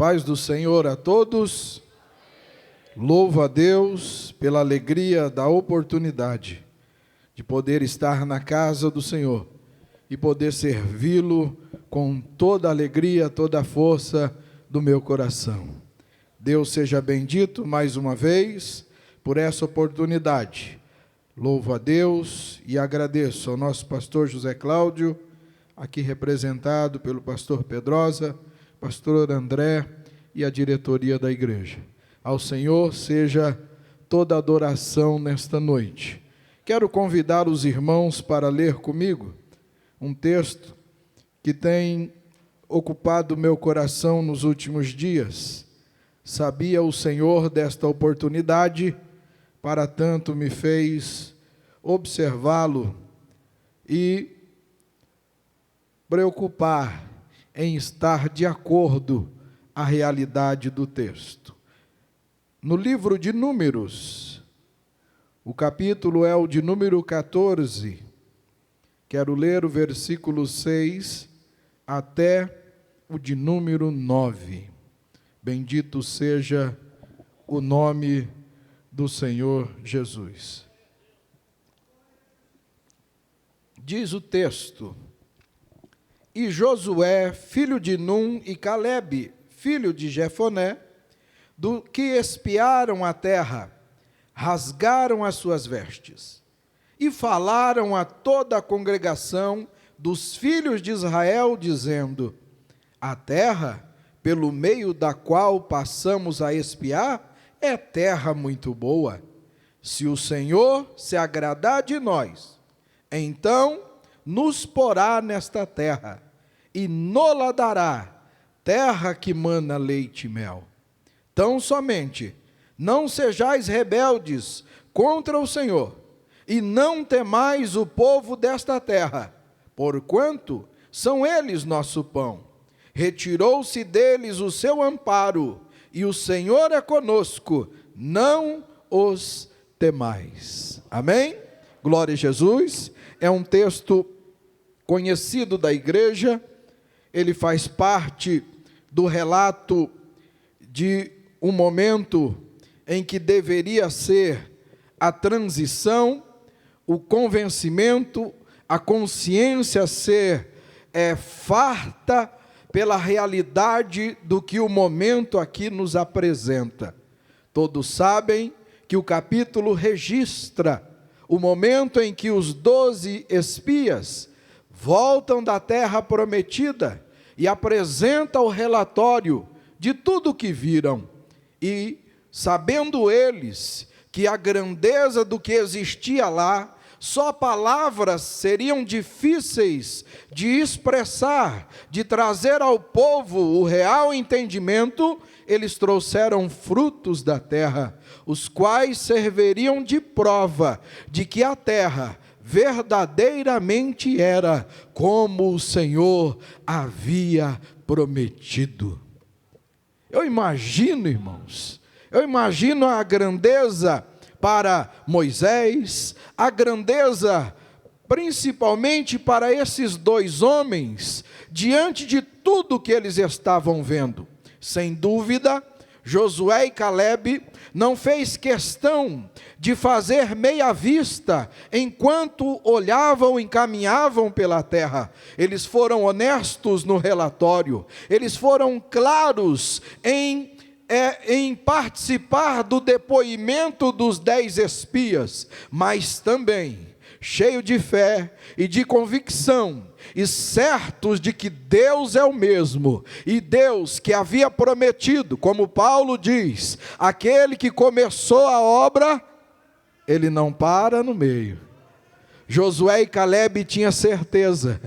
Paz do Senhor a todos. Louvo a Deus pela alegria da oportunidade de poder estar na casa do Senhor e poder servi-lo com toda a alegria, toda a força do meu coração. Deus seja bendito mais uma vez por essa oportunidade. Louvo a Deus e agradeço ao nosso pastor José Cláudio, aqui representado pelo pastor Pedrosa, pastor André e a diretoria da igreja. Ao Senhor seja toda adoração nesta noite. Quero convidar os irmãos para ler comigo um texto que tem ocupado meu coração nos últimos dias. Sabia o Senhor desta oportunidade, para tanto me fez observá-lo e preocupar em estar de acordo à realidade do texto. No livro de Números, o capítulo é o de número 14, quero ler o versículo 6 até o de número 9. Bendito seja o nome do Senhor Jesus. Diz o texto: E Josué, filho de Num, e Calebe, filho de Jefoné, do que espiaram a terra, rasgaram as suas vestes, e falaram a toda a congregação dos filhos de Israel, dizendo: A terra, pelo meio da qual passamos a espiar, é terra muito boa. Se o Senhor se agradar de nós, então nos porá nesta terra, e nola dará, terra que mana leite e mel. Tão somente não sejais rebeldes contra o Senhor, e não temais o povo desta terra, porquanto são eles nosso pão. Retirou-se deles o seu amparo, e o Senhor é conosco, não os temais. Amém? Glória a Jesus. É um texto conhecido da igreja, ele faz parte do relato de um momento em que deveria ser a transição, o convencimento, a consciência ser farta pela realidade do que o momento aqui nos apresenta. Todos sabem que o capítulo registra o momento em que os 12 espias voltam da terra prometida e apresentam o relatório de tudo o que viram. E, sabendo eles que a grandeza do que existia lá, só palavras seriam difíceis de expressar, de trazer ao povo o real entendimento, eles trouxeram frutos da terra, os quais serviriam de prova de que a terra verdadeiramente era como o Senhor havia prometido. Eu imagino, irmãos, a grandeza para Moisés, a grandeza principalmente para esses dois homens, diante de tudo que eles estavam vendo. Sem dúvida, Josué e Calebe não fez questão de fazer meia vista enquanto olhavam e caminhavam pela terra. Eles foram honestos no relatório, eles foram claros em participar do depoimento dos 10 espias, mas também cheio de fé e de convicção, e certos de que Deus é o mesmo, e Deus que havia prometido, como Paulo diz, aquele que começou a obra, ele não para no meio. Josué e Calebe tinham certeza,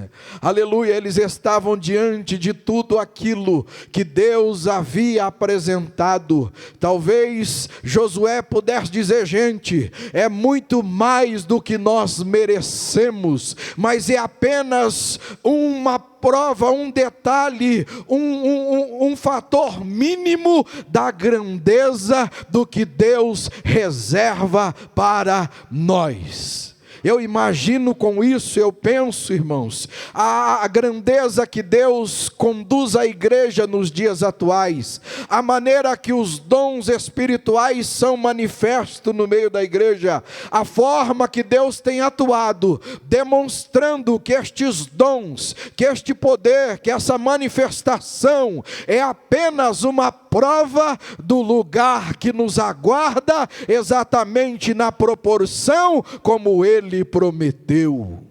aleluia, eles estavam diante de tudo aquilo que Deus havia apresentado. Talvez Josué pudesse dizer: gente, é muito mais do que nós merecemos, mas é apenas uma prova, um detalhe, um fator mínimo da grandeza do que Deus reserva para nós. Eu imagino com isso, eu penso, irmãos, a grandeza que Deus conduz a igreja nos dias atuais, a maneira que os dons espirituais são manifestos no meio da igreja, a forma que Deus tem atuado, demonstrando que estes dons, que este poder, que essa manifestação é apenas uma prova do lugar que nos aguarda, exatamente na proporção como Ele prometeu.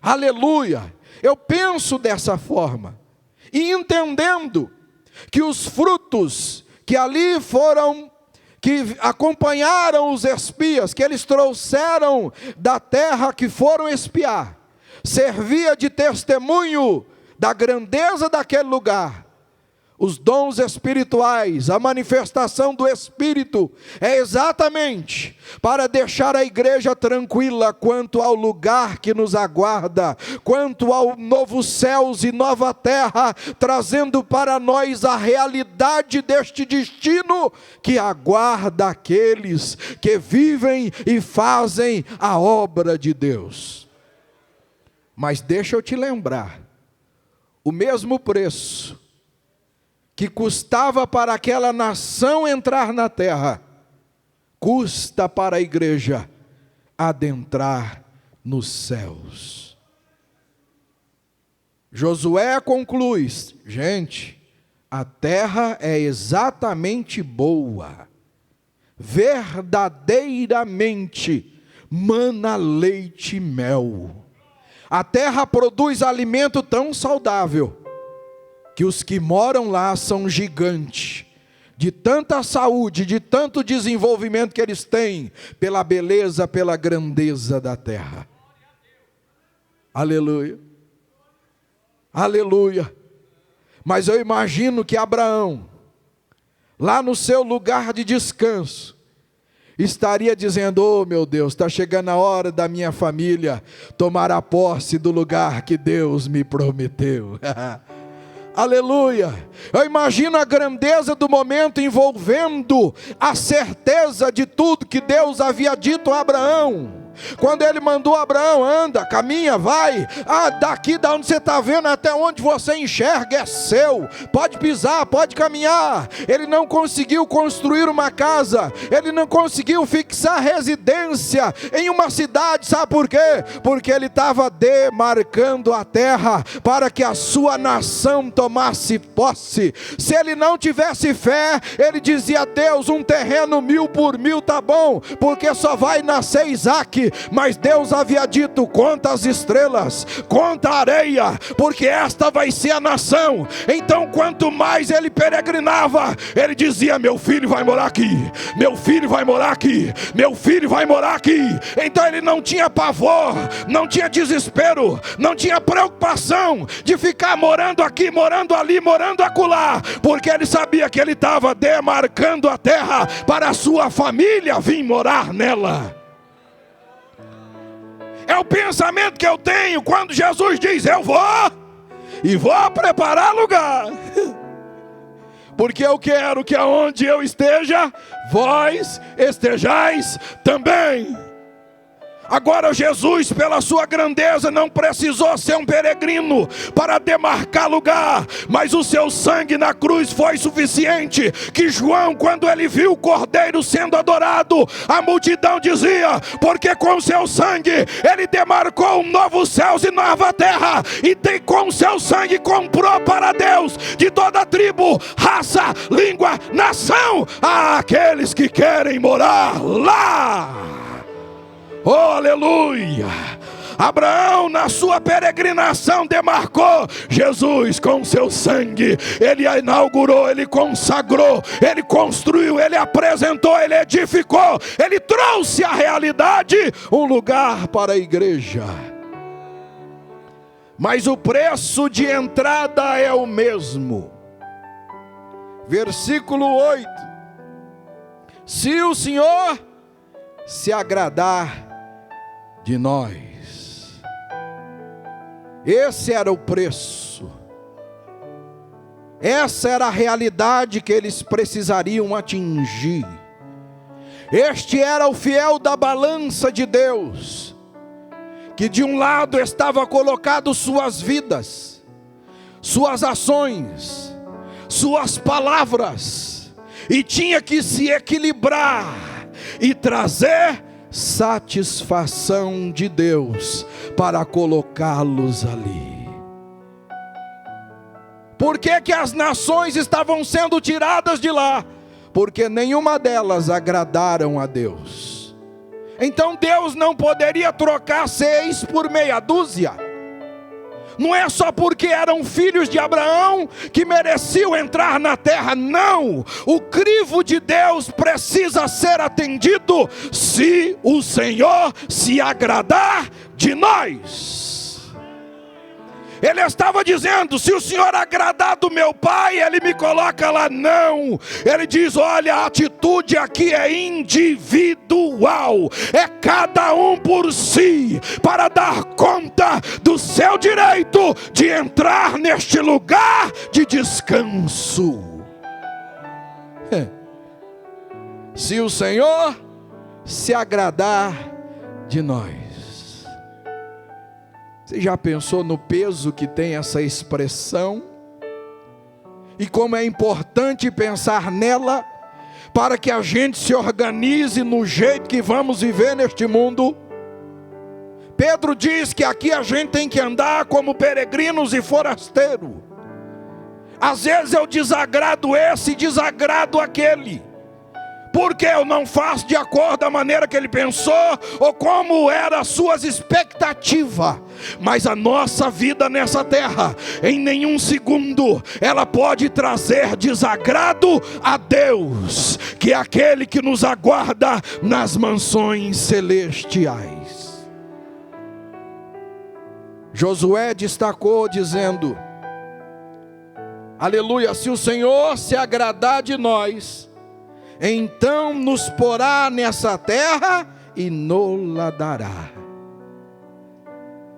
Aleluia! Eu penso dessa forma, e entendendo que os frutos que ali foram, que acompanharam os espias, que eles trouxeram da terra que foram espiar, servia de testemunho da grandeza daquele lugar. Os dons espirituais, a manifestação do Espírito, é exatamente para deixar a igreja tranquila quanto ao lugar que nos aguarda, quanto ao novo céus e nova terra, trazendo para nós a realidade deste destino que aguarda aqueles que vivem e fazem a obra de Deus. Mas deixa eu te lembrar, o mesmo preço que custava para aquela nação entrar na terra, custa para a igreja adentrar nos céus. Josué conclui: gente, a terra é exatamente boa, verdadeiramente mana leite e mel. A terra produz alimento tão saudável que os que moram lá são gigantes, de tanta saúde, de tanto desenvolvimento que eles têm, pela beleza, pela grandeza da terra. Aleluia, aleluia. Mas eu imagino que Abraão, lá no seu lugar de descanso, estaria dizendo: oh meu Deus, está chegando a hora da minha família tomar a posse do lugar que Deus me prometeu. Aleluia, eu imagino a grandeza do momento envolvendo a certeza de tudo que Deus havia dito a Abraão. Quando ele mandou Abraão: anda, caminha, vai, daqui da onde você está vendo até onde você enxerga é seu, pode pisar, pode caminhar. Ele não conseguiu construir uma casa, ele não conseguiu fixar residência em uma cidade, sabe por quê? Porque ele estava demarcando a terra para que a sua nação tomasse posse. Se ele não tivesse fé, ele dizia: Deus, um terreno 1000 por 1000 tá bom, porque só vai nascer Isaque. Mas Deus havia dito: conta as estrelas, conta a areia, porque esta vai ser a nação. Então quanto mais ele peregrinava, ele dizia: meu filho vai morar aqui, meu filho vai morar aqui, meu filho vai morar aqui. Então ele não tinha pavor, não tinha desespero, não tinha preocupação de ficar morando aqui, morando ali, morando acolá, porque ele sabia que ele estava demarcando a terra para a sua família vir morar nela. É o pensamento que eu tenho quando Jesus diz: eu vou e vou preparar lugar, porque eu quero que aonde eu esteja, vós estejais também. Agora Jesus, pela sua grandeza, não precisou ser um peregrino para demarcar lugar, mas o seu sangue na cruz foi suficiente, que João, quando ele viu o Cordeiro sendo adorado, a multidão dizia: porque com seu sangue ele demarcou um novo céus e nova terra, e com seu sangue comprou para Deus de toda tribo, raça, língua, nação, aqueles que querem morar lá. Oh, aleluia! Abraão, na sua peregrinação, demarcou Jesus com seu sangue. Ele inaugurou, ele consagrou, ele construiu, ele apresentou, ele edificou, ele trouxe à realidade um lugar para a igreja. Mas o preço de entrada é o mesmo. Versículo 8: se o Senhor se agradar de nós. Esse era o preço, essa era a realidade que eles precisariam atingir. Este era o fiel da balança de Deus. que de um lado estava colocado suas vidas, suas ações, suas palavras, e tinha que se equilibrar e trazer satisfação de Deus para colocá-los ali. Por que que as nações estavam sendo tiradas de lá? Porque nenhuma delas agradaram a Deus. Então Deus não poderia trocar 6 por meia dúzia. Não é só porque eram filhos de Abraão que mereciam entrar na terra, não. O crivo de Deus precisa ser atendido se o Senhor se agradar de nós. Ele estava dizendo: se o Senhor agradar do meu pai, Ele me coloca lá. Não, Ele diz: olha, a atitude aqui é individual, é cada um por si, para dar conta do seu direito de entrar neste lugar de descanso. Se o Senhor se agradar de nós. Você já pensou no peso que tem essa expressão? E como é importante pensar nela para que a gente se organize no jeito que vamos viver neste mundo? Pedro diz que aqui a gente tem que andar como peregrinos e forasteiros. Às vezes eu desagrado esse, desagrado aquele, porque eu não faço de acordo da maneira que ele pensou, ou como eram as suas expectativas. Mas a nossa vida nessa terra, em nenhum segundo, ela pode trazer desagrado a Deus, que é aquele que nos aguarda nas mansões celestiais. Josué destacou dizendo: aleluia, se o Senhor se agradar de nós, então nos porá nessa terra e nos-la dará.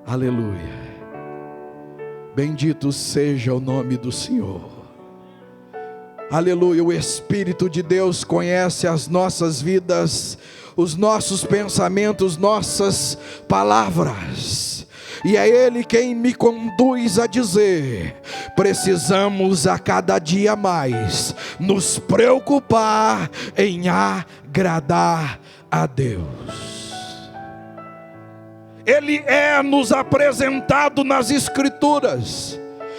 Aleluia. Bendito seja o nome do Senhor. Aleluia. O Espírito de Deus conhece as nossas vidas, os nossos pensamentos, nossas palavras. E é Ele quem me conduz a dizer: precisamos a cada dia mais nos preocupar em agradar a Deus. Ele é nos apresentado nas Escrituras,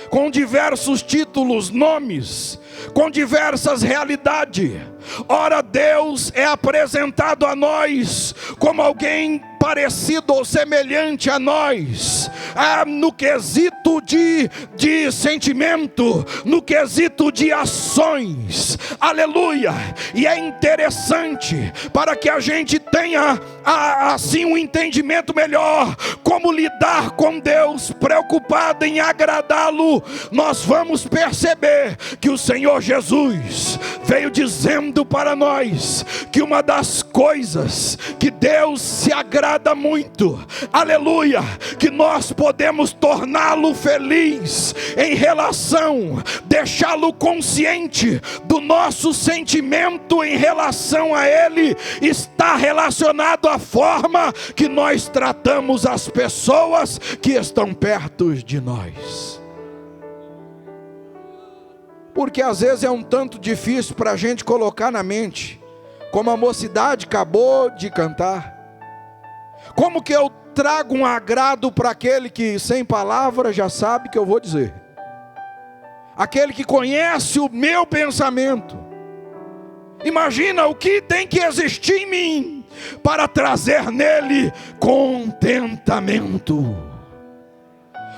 com diversos títulos, nomes, com diversas realidades. Ora, Deus é apresentado a nós como alguém parecido ou semelhante a nós, no quesito de sentimento, no quesito de ações, aleluia. E é interessante, para que a gente tenha assim um entendimento melhor, como lidar com Deus, preocupado em agradá-lo. Nós vamos perceber que o Senhor Jesus veio dizendo para nós, que uma das coisas que Deus se agrada muito, aleluia, que nós podemos torná-lo feliz em relação, deixá-lo consciente do nosso sentimento em relação a Ele, está relacionado à forma que nós tratamos as pessoas que estão perto de nós. Porque às vezes é um tanto difícil para a gente colocar na mente, como a mocidade acabou de cantar. Como que eu trago um agrado para aquele que sem palavras já sabe que eu vou dizer? Aquele que conhece o meu pensamento. Imagina o que tem que existir em mim para trazer nele contentamento.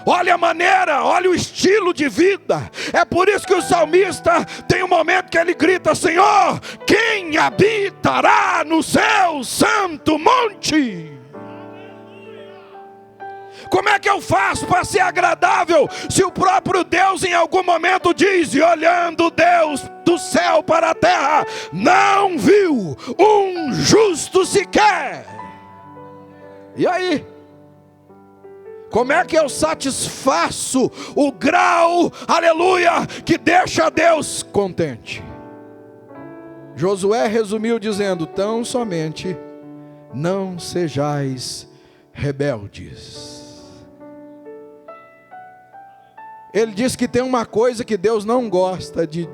Olha a maneira, olha o estilo de vida. É por isso que o salmista tem um momento que ele grita: Senhor, quem habitará no seu santo monte? Como é que eu faço para ser agradável, se o próprio Deus em algum momento diz: e olhando Deus do céu para a terra, não viu um justo sequer? E aí? Como é que eu satisfaço o grau, aleluia, que deixa Deus contente? Josué resumiu dizendo: tão somente não sejais rebeldes. Ele diz que tem uma coisa que Deus não gosta de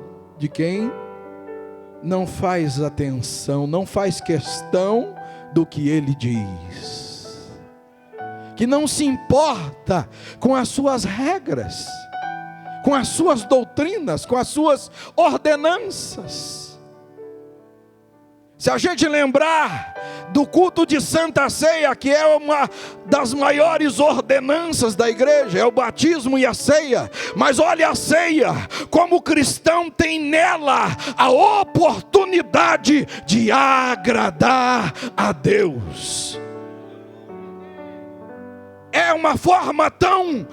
quem não faz atenção, não faz questão do que Ele diz, que não se importa com as suas regras, com as suas doutrinas, com as suas ordenanças. Se a gente lembrar do culto de Santa Ceia, que é uma das maiores ordenanças da igreja, é o batismo e a ceia. Mas olha a ceia, como o cristão tem nela a oportunidade de agradar a Deus. É uma forma tão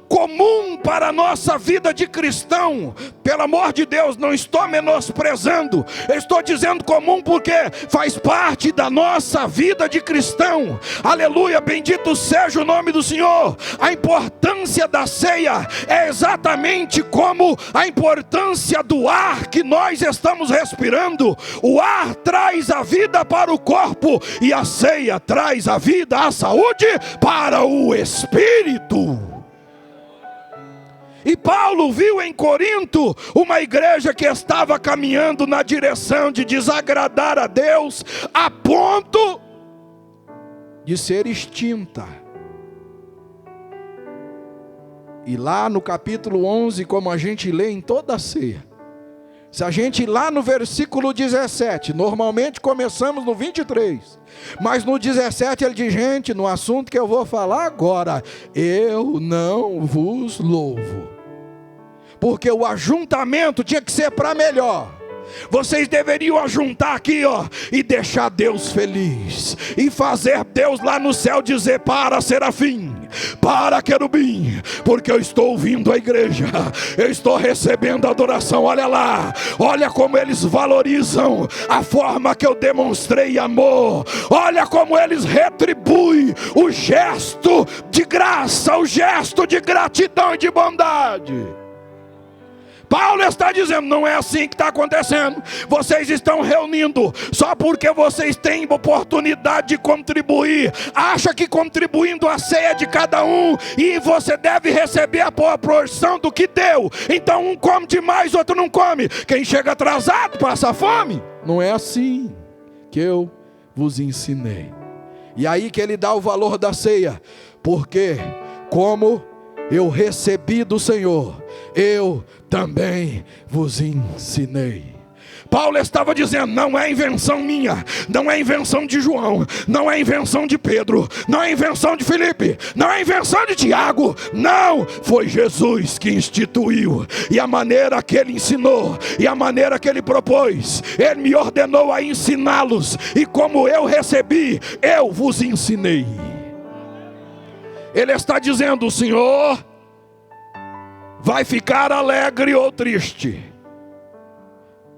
comum para a nossa vida de cristão. Pelo amor de Deus, não estou menosprezando, eu estou dizendo comum porque faz parte da nossa vida de cristão. Aleluia, bendito seja o nome do Senhor. A importância da ceia é exatamente como a importância do ar que nós estamos respirando. O ar traz a vida para o corpo e a ceia traz a vida, a saúde para o espírito. E Paulo viu em Corinto uma igreja que estava caminhando na direção de desagradar a Deus, a ponto de ser extinta. E lá no capítulo 11, como a gente lê em toda a ceia, se a gente ir lá no versículo 17, normalmente começamos no 23, mas no 17 ele diz: gente, no assunto que eu vou falar agora, eu não vos louvo. Porque o ajuntamento tinha que ser para melhor. Vocês deveriam ajuntar aqui, e deixar Deus feliz, e fazer Deus lá no céu dizer: para serafim, para querubim, porque eu estou ouvindo a igreja, eu estou recebendo adoração. Olha lá, olha como eles valorizam a forma que eu demonstrei amor, olha como eles retribuem o gesto de graça, o gesto de gratidão e de bondade. Paulo está dizendo: não é assim que está acontecendo. Vocês estão reunindo só porque vocês têm oportunidade de contribuir. Acha que contribuindo a ceia de cada um, e você deve receber a porção do que deu. Então um come demais, outro não come. Quem chega atrasado passa fome. Não é assim que eu vos ensinei. E aí que ele dá o valor da ceia. Porque como eu recebi do Senhor, eu também vos ensinei. Paulo estava dizendo: não é invenção minha, não é invenção de João, não é invenção de Pedro, não é invenção de Filipe, não é invenção de Tiago. Não, foi Jesus que instituiu. E a maneira que ele ensinou, e a maneira que ele propôs, ele me ordenou a ensiná-los. E como eu recebi, eu vos ensinei. Ele está dizendo: o Senhor vai ficar alegre ou triste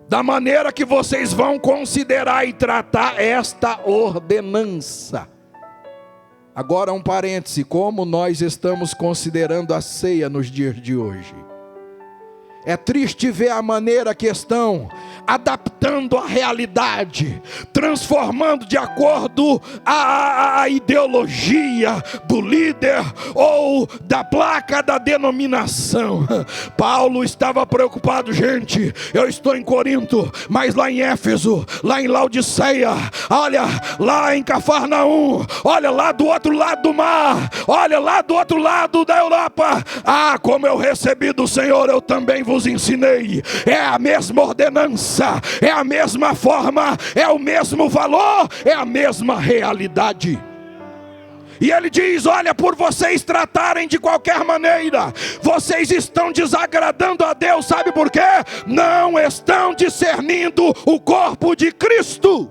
da maneira que vocês vão considerar e tratar esta ordenança. Agora um parêntese: como nós estamos considerando a ceia nos dias de hoje? É triste ver a maneira que estão adaptando a realidade, transformando de acordo a ideologia do líder ou da placa da denominação. Paulo estava preocupado: gente, eu estou em Corinto, mas lá em Éfeso, lá em Laodiceia, olha, lá em Cafarnaum, olha lá do outro lado do mar, olha lá do outro lado da Europa, como eu recebi do Senhor, eu também vos ensinei. É a mesma ordenança, é a mesma forma, é o mesmo valor, é a mesma realidade. E ele diz: olha, por vocês tratarem de qualquer maneira, vocês estão desagradando a Deus. Sabe por quê? Não estão discernindo o corpo de Cristo.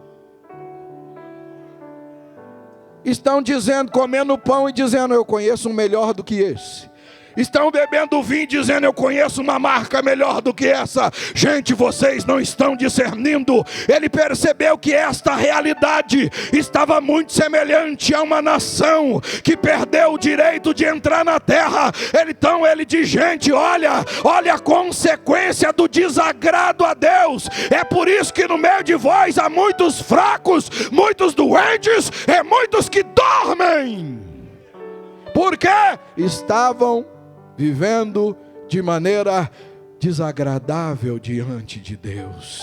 Estão dizendo, comendo pão e dizendo: eu conheço um melhor do que esse. Estão bebendo vinho dizendo: eu conheço uma marca melhor do que essa. Gente, vocês não estão discernindo. Ele percebeu que esta realidade estava muito semelhante a uma nação que perdeu o direito de entrar na terra. Então ele diz: gente, olha a consequência do desagrado a Deus. É por isso que no meio de vós há muitos fracos, muitos doentes e muitos que dormem. Porque estavam vivendo de maneira desagradável diante de Deus.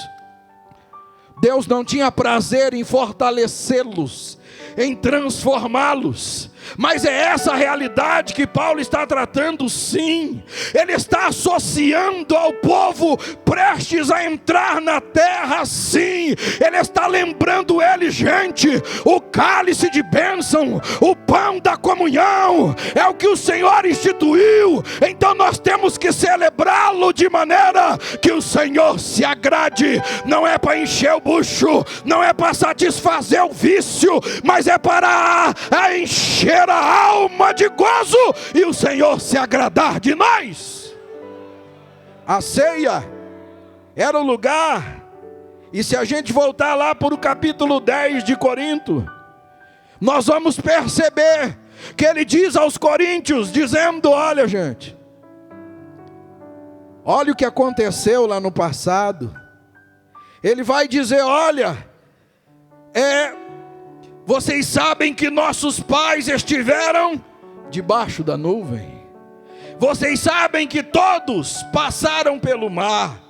Deus não tinha prazer em fortalecê-los, em transformá-los. Mas é essa realidade que Paulo está tratando, sim. Ele está associando ao povo prestes a entrar na terra, sim. Ele está lembrando ele, gente, o cálice de bênção, o pão da comunhão, é o que o Senhor instituiu. Então nós temos que celebrá-lo de maneira que o Senhor se agrade. Não é para encher o bucho, não é para satisfazer o vício, mas é para encher a alma de gozo e o Senhor se agradar de nós. A ceia era o lugar, e se a gente voltar lá para o capítulo 10 de Corinto, nós vamos perceber que ele diz aos coríntios, dizendo: olha, gente, olha o que aconteceu lá no passado. Ele vai dizer: olha, vocês sabem que nossos pais estiveram debaixo da nuvem. Vocês sabem que todos passaram pelo mar.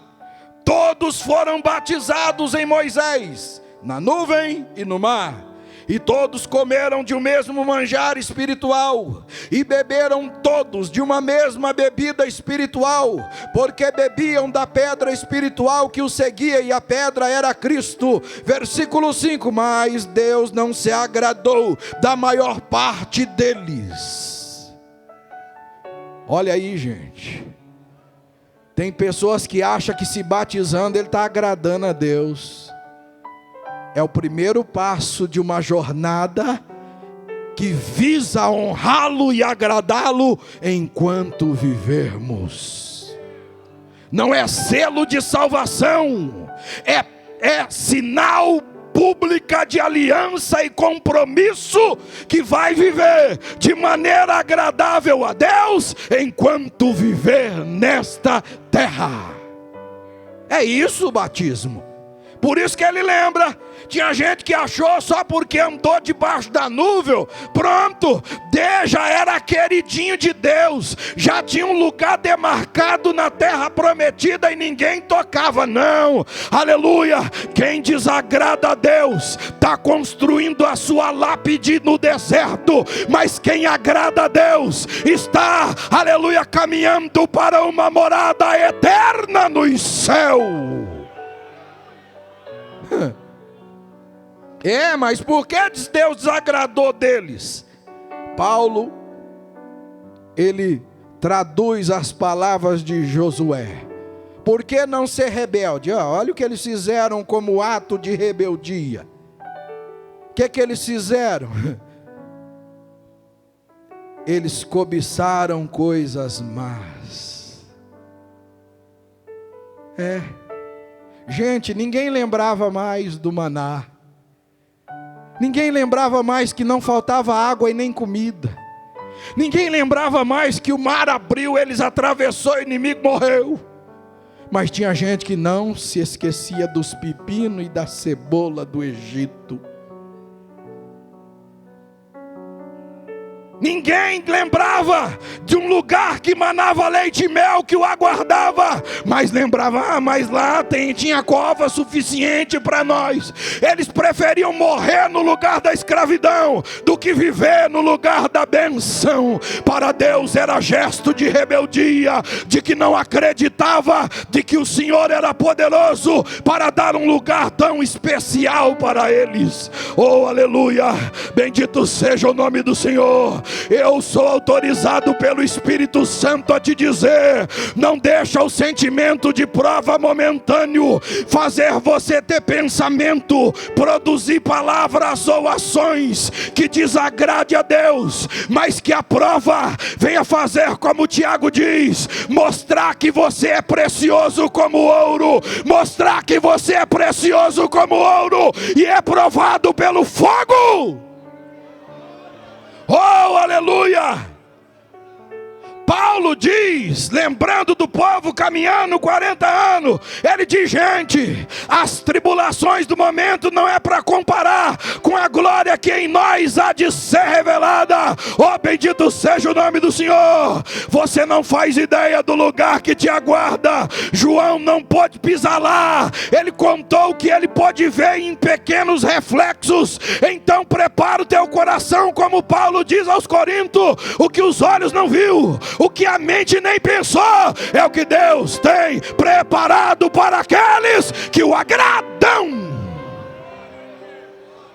Todos foram batizados em Moisés, na nuvem e no mar. E todos comeram de um mesmo manjar espiritual, e beberam todos de uma mesma bebida espiritual, porque bebiam da pedra espiritual que os seguia, e a pedra era Cristo. Versículo 5: mas Deus não se agradou da maior parte deles. Olha aí, gente, tem pessoas que acham que se batizando ele está agradando a Deus. É o primeiro passo de uma jornada que visa honrá-lo e agradá-lo enquanto vivermos. Não é selo de salvação, é sinal pública de aliança e compromisso que vai viver de maneira agradável a Deus enquanto viver nesta terra. É isso o batismo. Por isso que ele lembra, tinha gente que achou só porque andou debaixo da nuvem, pronto, já era queridinho de Deus, já tinha um lugar demarcado na terra prometida e ninguém tocava. Não, aleluia, quem desagrada a Deus está construindo a sua lápide no deserto, mas quem agrada a Deus está, aleluia, caminhando para uma morada eterna nos céus. Mas por que Deus desagradou deles? Paulo, ele traduz as palavras de Josué. Por que não ser rebelde? Olha o que eles fizeram como ato de rebeldia. O que eles fizeram? Eles cobiçaram coisas más. Gente, ninguém lembrava mais do maná. Ninguém lembrava mais que não faltava água e nem comida. Ninguém lembrava mais que o mar abriu, eles atravessou, o inimigo morreu. Mas tinha gente que não se esquecia dos pepinos e da cebola do Egito. Ninguém lembrava de um lugar que manava leite e mel que o aguardava, mas lembrava, mas lá tinha cova suficiente para nós. Eles preferiam morrer no lugar da escravidão do que viver no lugar da benção. Para Deus era gesto de rebeldia, de que não acreditava de que o Senhor era poderoso para dar um lugar tão especial para eles. Oh, aleluia, bendito seja o nome do Senhor. Eu sou autorizado pelo Espírito Santo a te dizer: não deixa o sentimento de prova momentâneo fazer você ter pensamento, produzir palavras ou ações que desagrade a Deus, mas que a prova venha fazer como Tiago diz: mostrar que você é precioso como ouro, mostrar que você é precioso como ouro e é provado pelo fogo. Oh, aleluia! Paulo diz, lembrando do povo caminhando 40 anos, ele diz: gente, as tribulações do momento não é para comparar com a glória que em nós há de ser revelada. Oh, bendito seja o nome do Senhor. Você não faz ideia do lugar que te aguarda. João não pôde pisar lá, ele contou o que ele pode ver em pequenos reflexos. Então prepara o teu coração, como Paulo diz aos Coríntios: o que os olhos não viu, o que a mente nem pensou, é o que Deus tem preparado para aqueles que o agradam.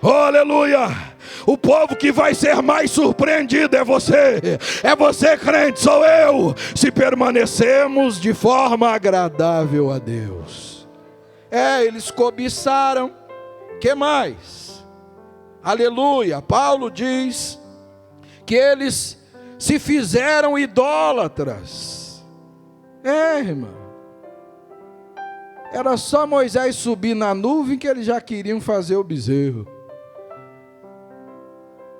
Oh, aleluia! O povo que vai ser mais surpreendido é você crente, sou eu, se permanecemos de forma agradável a Deus. Eles cobiçaram. Que mais? Aleluia! Paulo diz que eles se fizeram idólatras. Irmão, era só Moisés subir na nuvem que eles já queriam fazer o bezerro.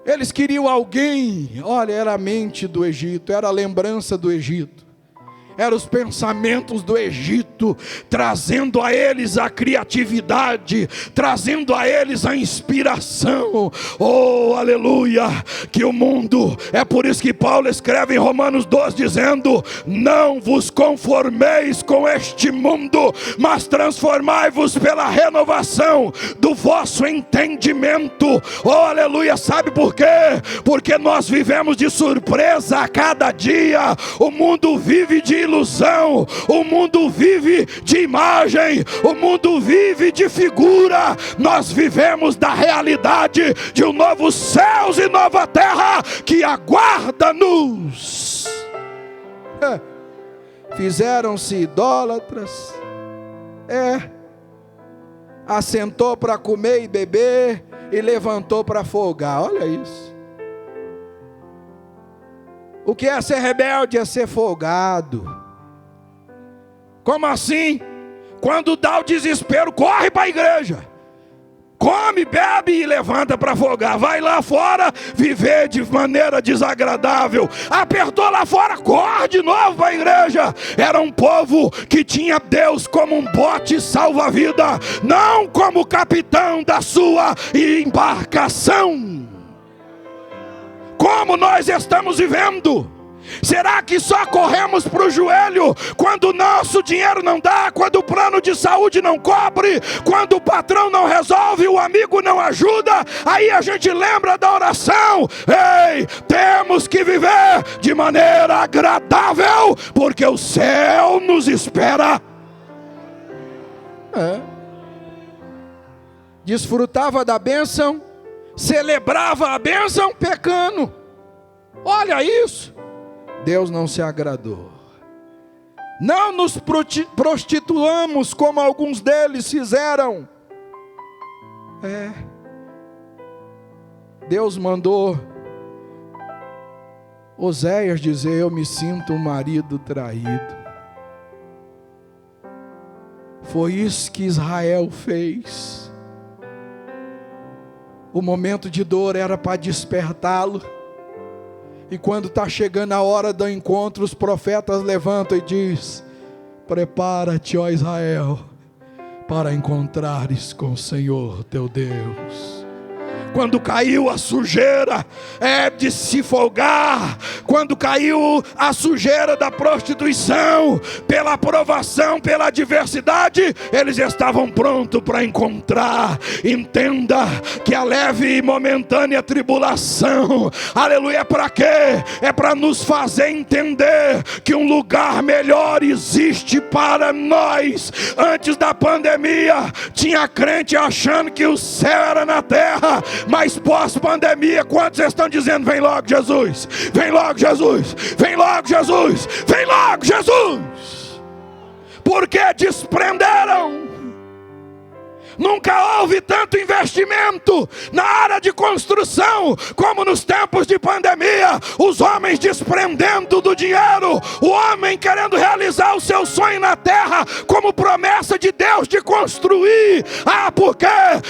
Eles queriam alguém. Olha, era a mente do Egito, era a lembrança do Egito, eram os pensamentos do Egito, trazendo a eles a criatividade, trazendo a eles a inspiração. Oh, aleluia! Que o mundo, é por isso que Paulo escreve em Romanos 12 dizendo: não vos conformeis com este mundo, mas transformai-vos pela renovação do vosso entendimento. Oh, aleluia! Sabe por quê? Porque nós vivemos de surpresa a cada dia. O mundo vive de ilusão, o mundo vive de imagem, o mundo vive de figura. Nós vivemos da realidade de um novo céus e nova terra que aguarda-nos. Fizeram-se idólatras. Assentou para comer e beber e levantou para folgar. Olha isso. O que é ser rebelde? É ser folgado. Como assim? Quando dá o desespero, corre para a igreja, come, bebe e levanta para folgar. Vai lá fora viver de maneira desagradável. Apertou lá fora, corre de novo para a igreja. Era um povo que tinha Deus como um bote salva-vida, não como capitão da sua embarcação. Como nós estamos vivendo? Será que só corremos para o joelho quando o nosso dinheiro não dá, quando o plano de saúde não cobre, quando o patrão não resolve, o amigo não ajuda? Aí a gente lembra da oração. Ei, temos que viver de maneira agradável, porque o céu nos espera. Desfrutava da bênção, celebrava a bênção pecando. Olha isso. Deus não se agradou. Não nos prostituamos como alguns deles fizeram. Deus mandou Oséias dizer: eu me sinto um marido traído. Foi isso que Israel fez. O momento de dor era para despertá-lo. E quando está chegando a hora do encontro, os profetas levantam e diz: prepara-te, ó Israel, para encontrares com o Senhor teu Deus. Quando caiu a sujeira de se folgar, quando caiu a sujeira da prostituição, pela aprovação, pela adversidade, eles estavam prontos para encontrar. Entenda que a leve e momentânea tribulação, aleluia, é para quê? É para nos fazer entender que um lugar melhor existe para nós. Antes da pandemia, tinha crente achando que o céu era na terra, Mas pós-pandemia, quantos estão dizendo: vem logo Jesus, vem logo Jesus, vem logo Jesus, vem logo Jesus? Porque desprenderam. Nunca houve tanto investimento na área de construção como nos tempos de pandemia. Os homens desprendendo do dinheiro, o homem querendo realizar o seu sonho na terra como promessa de Deus de construir. Por quê?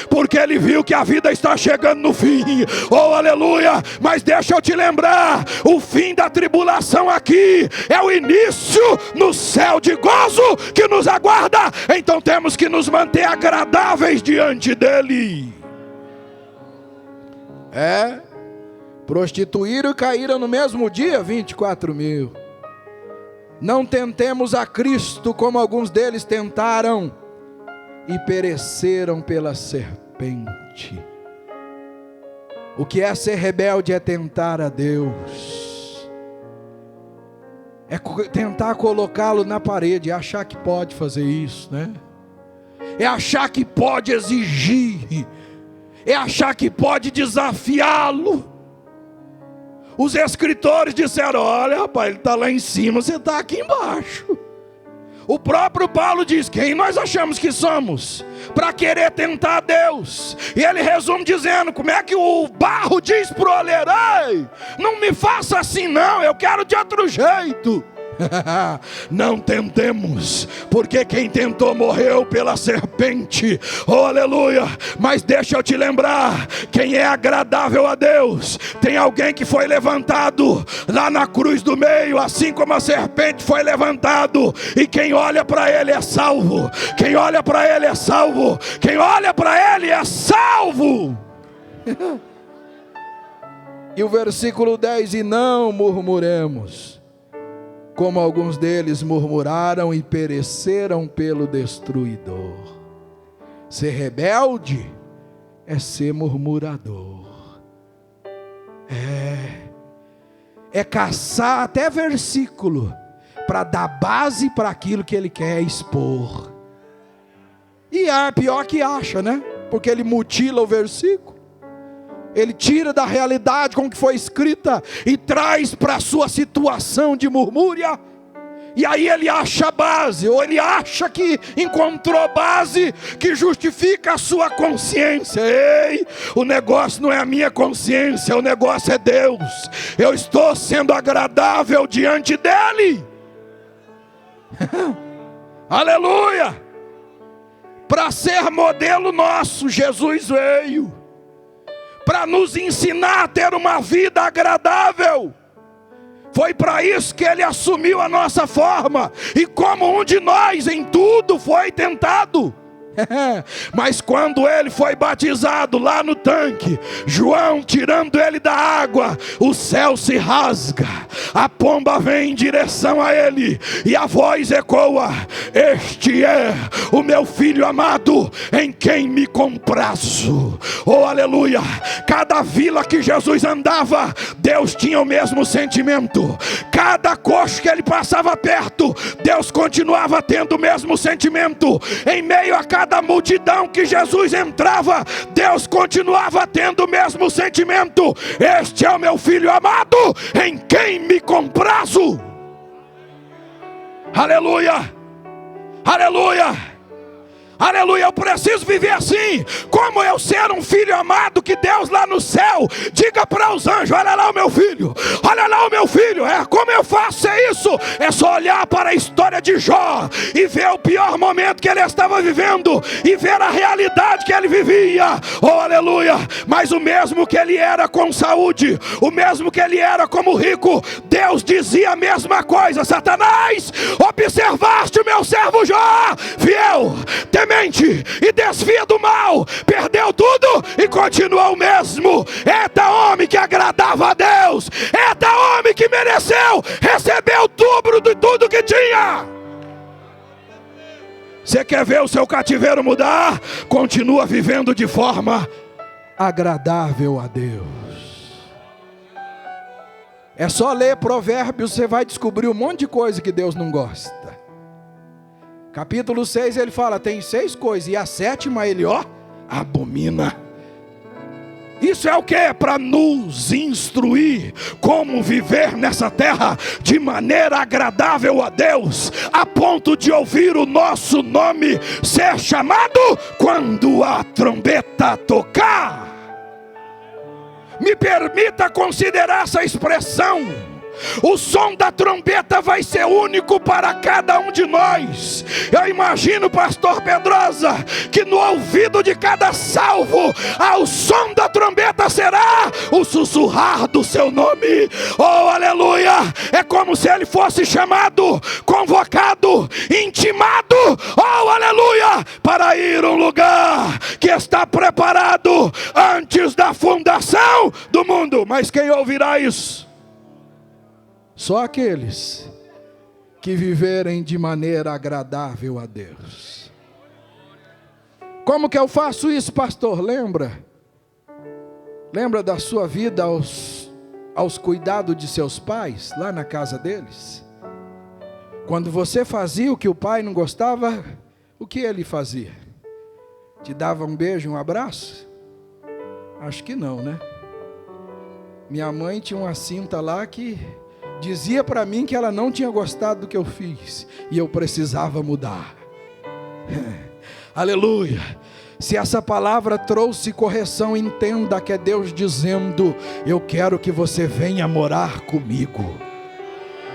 Porque ele viu que a vida está chegando no fim. Oh, aleluia! Mas deixa eu te lembrar, o fim da tribulação aqui é o início no céu de gozo que nos aguarda. Então temos que nos manter agradáveis diante dele. Prostituíram e caíram no mesmo dia 24.000. Não tentemos a Cristo como alguns deles tentaram e pereceram pela serpente. O que é ser rebelde é tentar a Deus, é tentar colocá-lo na parede, é achar que pode fazer isso, né? É achar que pode exigir, é achar que pode desafiá-lo. Os escritores disseram: olha rapaz, ele está lá em cima, você está aqui embaixo. O próprio Paulo diz: quem nós achamos que somos para querer tentar Deus? E ele resume dizendo: como é que o barro diz para o oleiro: ei, não me faça assim não, eu quero de outro jeito. Não tentemos, porque quem tentou morreu pela serpente. Oh, aleluia! Mas deixa eu te lembrar, quem é agradável a Deus, tem alguém que foi levantado lá na cruz do meio, assim como a serpente foi levantado, e quem olha para ele é salvo. Quem olha para ele é salvo. Quem olha para ele é salvo. E o versículo 10: e não murmuremos, como alguns deles murmuraram e pereceram pelo destruidor. Ser rebelde é ser murmurador. É caçar até versículo para dar base para aquilo que ele quer expor. E pior que acha, né? Porque ele mutila o versículo. Ele tira da realidade com que foi escrita e traz para a sua situação de murmúria. E aí ele acha base, ou ele acha que encontrou base que justifica a sua consciência. Ei, o negócio não é a minha consciência, o negócio é Deus. Eu estou sendo agradável diante dele. Aleluia! Para ser modelo nosso, Jesus veio para nos ensinar a ter uma vida agradável. Foi para isso que ele assumiu a nossa forma, e como um de nós em tudo foi tentado. Mas quando ele foi batizado lá no tanque, João tirando ele da água, o céu se rasga, a pomba vem em direção a ele, e a voz ecoa: este é o meu filho amado, em quem me comprazo. Oh, aleluia! Cada vila que Jesus andava, Deus tinha o mesmo sentimento. Cada coxo que ele passava perto, Deus continuava tendo o mesmo sentimento. Em meio a cada multidão que Jesus entrava, Deus continuava tendo o mesmo sentimento. Este é o meu filho amado, em quem me comprazo. Aleluia, aleluia, aleluia. Eu preciso viver assim. Como eu ser um filho amado que Deus lá no céu diga para os anjos: olha lá o meu filho, olha lá o meu filho. Como eu faço isso? É só olhar para a história de Jó e ver o pior momento que ele estava vivendo e ver a realidade que ele vivia. Oh, aleluia. Mas o mesmo que ele era com saúde, o mesmo que ele era como rico, Deus dizia a mesma coisa: Satanás, observaste o meu servo Jó, fiel, temente e desvia do mal, perdeu tudo e continua o mesmo. Eita homem que agradava a Deus, eita homem que mereceu, recebeu o dobro de tudo que tinha. Você quer ver o seu cativeiro mudar? Continua vivendo de forma agradável a Deus. É só ler Provérbios, você vai descobrir um monte de coisa que Deus não gosta. Capítulo 6 ele fala: tem 6 coisas, e a 7ª ele abomina. Isso é o que? Para nos instruir como viver nessa terra de maneira agradável a Deus, a ponto de ouvir o nosso nome ser chamado quando a trombeta tocar. Me permita considerar essa expressão. O som da trombeta vai ser único para cada um de nós. Eu imagino, pastor Pedrosa, que no ouvido de cada salvo, ao som da trombeta será o sussurrar do seu nome. Oh, aleluia! É como se ele fosse chamado, convocado, intimado, oh, aleluia, para ir a um lugar que está preparado antes da fundação do mundo. Mas quem ouvirá isso? Só aqueles que viverem de maneira agradável a Deus. Como que eu faço isso, pastor? Lembra da sua vida aos cuidados de seus pais, lá na casa deles? Quando você fazia o que o pai não gostava, o que ele fazia? Te dava um beijo, um abraço? Acho que não, né? Minha mãe tinha uma cinta lá que dizia para mim que ela não tinha gostado do que eu fiz e eu precisava mudar. Aleluia. Se essa palavra trouxe correção, entenda que é Deus dizendo: eu quero que você venha morar comigo.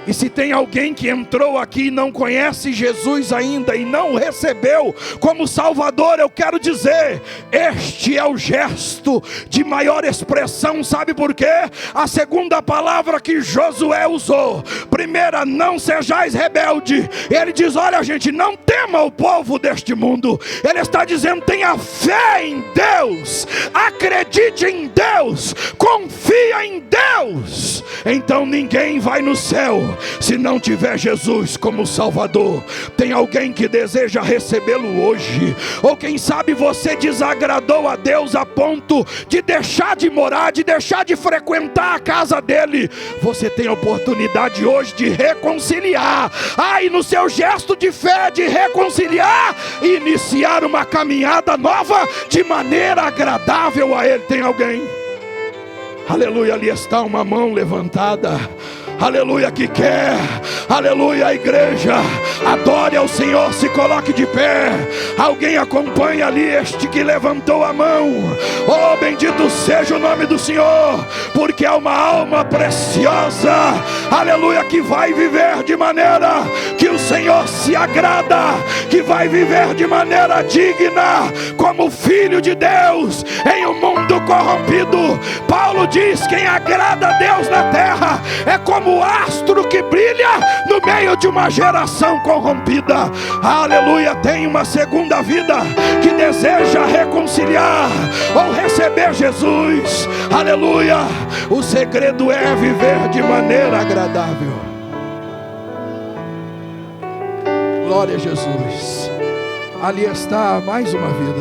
E se tem alguém que entrou aqui e não conhece Jesus ainda e não o recebeu como Salvador, eu quero dizer, este é o gesto de maior expressão. Sabe por quê? A segunda palavra que Josué usou, primeira, não sejais rebelde. Ele diz: olha, gente, não tema o povo deste mundo. Ele está dizendo: tenha fé em Deus, acredite em Deus, confia em Deus. Então ninguém vai no céu se não tiver Jesus como Salvador. Tem alguém que deseja recebê-lo hoje? Ou quem sabe você desagradou a Deus a ponto de deixar de morar, de deixar de frequentar a casa dele? Você tem a oportunidade hoje de reconciliar. E no seu gesto de fé de reconciliar, iniciar uma caminhada nova de maneira agradável a ele. Tem alguém? Aleluia, ali está uma mão levantada. Aleluia, que quer, aleluia, a igreja, adore ao Senhor, se coloque de pé. Alguém acompanha ali este que levantou a mão. Oh, bendito seja o nome do Senhor, porque é uma alma preciosa, aleluia, que vai viver de maneira que o Senhor se agrada, que vai viver de maneira digna, como filho de Deus, em um mundo corrompido. Paulo diz: quem agrada a Deus na terra é como o astro que brilha no meio de uma geração corrompida. Aleluia, tem uma segunda vida que deseja reconciliar ou receber Jesus. Aleluia, o segredo é viver de maneira agradável. Glória a Jesus. Ali está mais uma vida.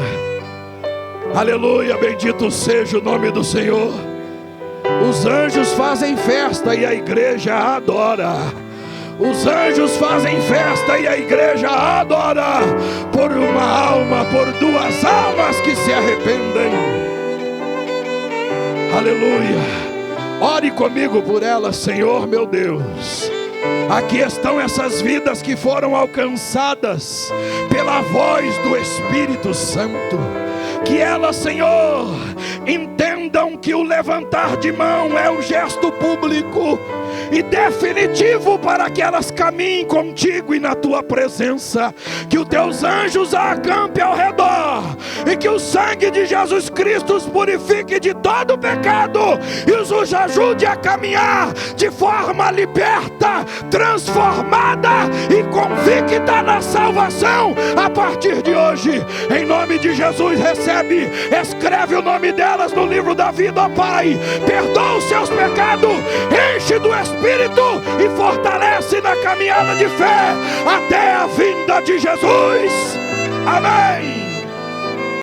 Aleluia, bendito seja o nome do Senhor. Os anjos fazem festa e a igreja adora. Os anjos fazem festa e a igreja adora. Por uma alma, por duas almas que se arrependem. Aleluia. Ore comigo por elas, Senhor meu Deus. Aqui estão essas vidas que foram alcançadas pela voz do Espírito Santo. Que elas, Senhor, entendam que o levantar de mão é um gesto público e definitivo para que elas caminhem contigo e na tua presença. Que os teus anjos a acampem ao redor e que o sangue de Jesus Cristo os purifique de todo pecado e os ajude a caminhar de forma liberta, transformada e convicta na salvação a partir de hoje. Em nome de Jesus, recebe, escreve o nome delas no livro da vida, ó Pai. Perdoa os seus pecados, enche do Espírito e fortalece na caminhada de fé até a vinda de Jesus. Amém.